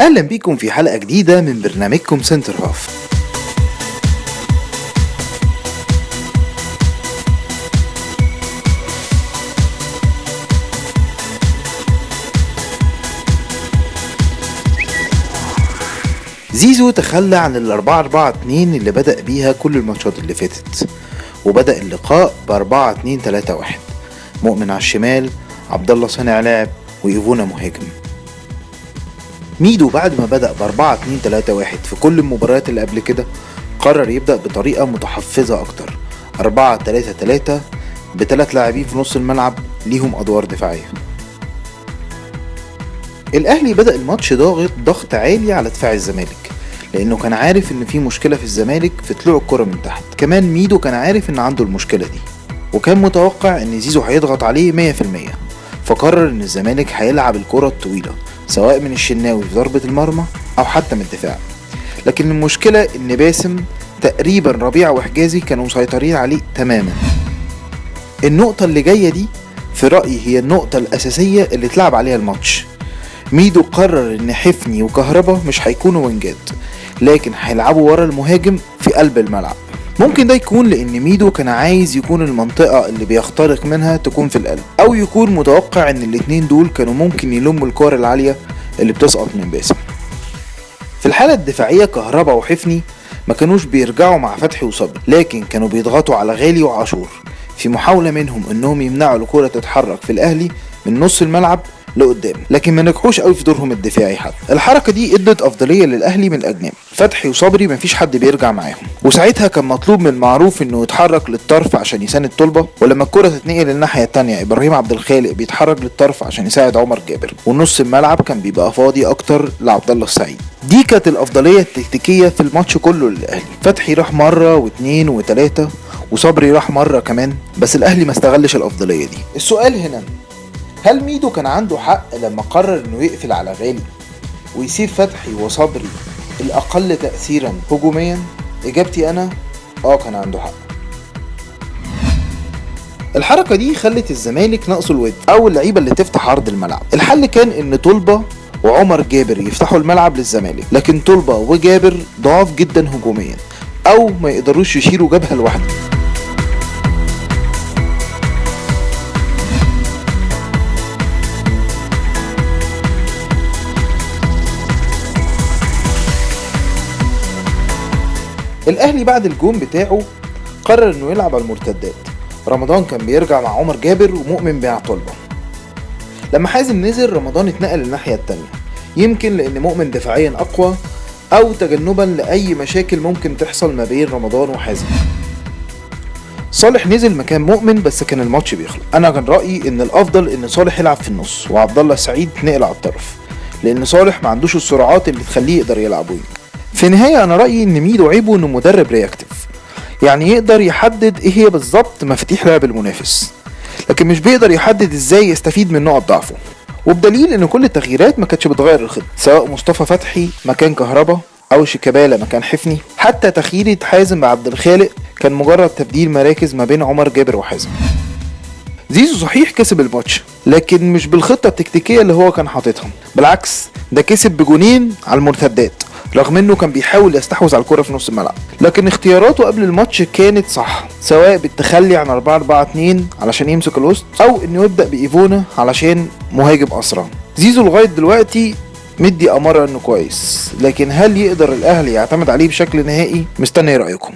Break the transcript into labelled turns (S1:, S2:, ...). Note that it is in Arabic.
S1: اهلا بيكم في حلقة جديدة من برنامجكم سنتر هاف. زيزو تخلى عن ال4-4-2 اللي بدأ بيها كل الماتشات اللي فاتت، وبدأ اللقاء ب4-2-3-1. مؤمن على الشمال، عبد الله صانع لعب، وإيفونا مهاجم. ميدو بعد ما بدأ ب4-2-3-1 في كل المباريات اللي قبل كده قرر يبدأ بطريقة متحفظة أكتر، 4-3-3 ب3 لاعبين في نص الملعب ليهم أدوار دفاعية. الأهلي بدأ الماتش ضغط عالي على دفاع الزمالك، لأنه كان عارف إن في مشكلة في الزمالك في طلوع الكرة من تحت. كمان ميدو كان عارف إن عنده المشكلة دي، وكان متوقع إن زيزو هيضغط عليه 100%، فقرر إن الزمالك هيلعب الكرة الطويلة سواء من الشناوي في ضربة المرمى أو حتى من الدفاع. لكن المشكلة إن باسم تقريبا ربيع وحجازي كانوا مسيطرين عليه تماما. النقطة اللي جاية دي في رأيي هي النقطة الأساسية اللي تلعب عليها الماتش. ميدو قرر إن حفني وكهربا مش هيكونوا وينجات، لكن هيلعبوا ورا المهاجم في قلب الملعب. ممكن ده يكون لأن ميدو كان عايز يكون المنطقة اللي بيخترق منها تكون في القلب، أو يكون متوقع إن الاتنين دول كانوا ممكن يلموا الكور العالية اللي بتسقط من باسم. في الحالة الدفاعية كهربا وحفني ما كانوش بيرجعوا مع فتحي وصبري، لكن كانوا بيضغطوا على غالي وعاشور في محاولة منهم إنهم يمنعوا الكرة تتحرك في الأهلي من نص الملعب لقدام، لكن ما نجحوش قوي في دورهم الدفاعي. حتى الحركه دي ادت افضليه للاهلي من الاجنبي. فتحي وصبري مفيش حد بيرجع معاهم، وساعتها كان مطلوب من معروف انه يتحرك للطرف عشان يساند طلبه، ولما الكره تتنقل للناحيه التانية ابراهيم عبد الخالق بيتحرك للطرف عشان يساعد عمر جابر، ونص الملعب كان بيبقى فاضي اكتر لعبد الله السعيد. دي كانت الافضليه التكتيكيه في الماتش كله للاهلي. فتحي راح مره واثنين وثلاثه، وصبري راح مره كمان، بس الاهلي ما استغلش الافضليه دي. السؤال هنا، هل ميدو كان عنده حق لما قرر انه يقفل على غالي ويسيب فتحي وصبري الاقل تأثيرا هجوميا؟ اجابتي انا كان عنده حق. الحركة دي خلت الزمالك ناقصه الود او اللعيبة اللي تفتح عرض الملعب. الحل كان ان طلبة وعمر جابر يفتحوا الملعب للزمالك، لكن طلبة وجابر ضعاف جدا هجوميا او ما يقدروش يشيلوا جبهة لوحده. الاهلي بعد الجون بتاعه قرر انه يلعب على المرتدات. رمضان كان بيرجع مع عمر جابر ومؤمن مع طلبة. لما حازم نزل رمضان اتنقل للناحية التانية، يمكن لان مؤمن دفاعيا اقوى او تجنبا لاي مشاكل ممكن تحصل ما بين رمضان وحازم. صالح نزل مكان مؤمن بس كان الماتش بيخلص. انا كان رأيي ان الافضل ان صالح يلعب في النص وعبد الله السعيد نقل على الطرف، لان صالح ما عندوش السرعات اللي تخليه يقدر يلعب وينج. في النهاية انا رأيي ان ميدو عيبه انه مدرب رياكتيف، يعني يقدر يحدد ايه هي بالظبط مفاتيح لعب المنافس، لكن مش بيقدر يحدد ازاي يستفيد من نقط ضعفه. وبدليل ان كل التغييرات ما كانتش بتغير الخطة، سواء مصطفى فتحي مكان كهربا او شيكابالا مكان حفني، حتى تخييرة حازم بعبد الخالق كان مجرد تبديل مراكز ما بين عمر جابر وحازم. زيزو صحيح كسب الماتش، لكن مش بالخطة التكتيكية اللي هو كان حاططها، بالعكس ده كسب بجونين على المرتدات، رغم انه كان بيحاول يستحوذ على الكرة في نص الملعب. لكن اختياراته قبل الماتش كانت صح، سواء بالتخلي عن 4-4-2 علشان يمسك الوسط، او انه يبدأ بإيفونا علشان مهاجم اسرع. زيزو لغاية دلوقتي مدي امارة انه كويس، لكن هل يقدر الاهلي يعتمد عليه بشكل نهائي؟ مستني رأيكم.